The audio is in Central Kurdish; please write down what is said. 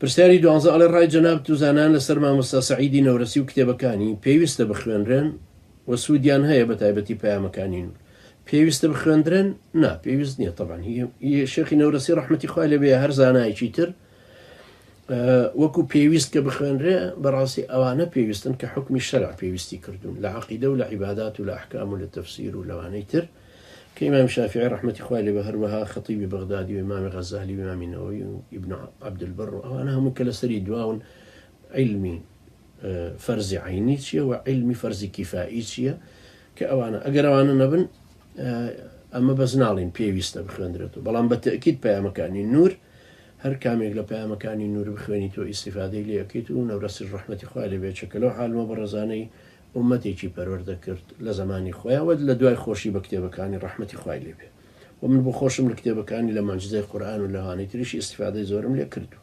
پرسیاری دوانزە ئەڵێ ڕای جەناب توزانان لەسەر مامۆستا سەعیدی نەورەسی و کتێبەکانی پێویستە بخوێنرێن و سوودیان هەیە بە تایبەتی پەیامەکانی نور. پێویستە بخوێندرێن؟ نا، پێویست نییە. طبعاً شێخی نەورەسی ڕەحمەتی خوای لێبێ هەر زانایەکی تر وەکو پێویست کە بخوێنرێ بەڕاستی ئەوانە پێویستن کە حکمی شەرع پێویستی کردوون لە عەقیدە و لە عیبادات و لە ئەحکام و لە تەفسیر و لەوانەی تر کە ئیمام شافعی ڕەحمەتی خوای لێبێ هەروەها خەتیبی بەغدادی و ئیمامی غەزالی و ئیمامی نەوەوی و ئیبن عەبدولبەر و ئەوانە هەموو کە لەسەری دواون علمی فەرزی عینی چییە و علمی فەرزی کیفایی چییە کە ئەوانە ئەگەر ئەوانە نەبن ئەمە بەس ناڵین پێویستە بخوێندرێتەوە. بەڵام بە تەئکید پەیامەکانی نور هەر کامێک لە پەیامەکانی نور بخوێنیتەوە ئیستیفادەی لێ ئەکەیت و نەورەسی ڕەحمەتی خوای لێبێ چەکە لەو حالمە بە ڕێزانەی ئومەتێکی پەروەردە کرد لە زمانی خۆیانوە لە دوای خۆشی بە کتێبەکانی ڕەحمەتی خوای لێبێ و من بۆ خۆشم لە کتێبەکانی لە مانجزەی قورئان و لەوانەی تریشی ئیستیفادەی زۆرم لێ کردو.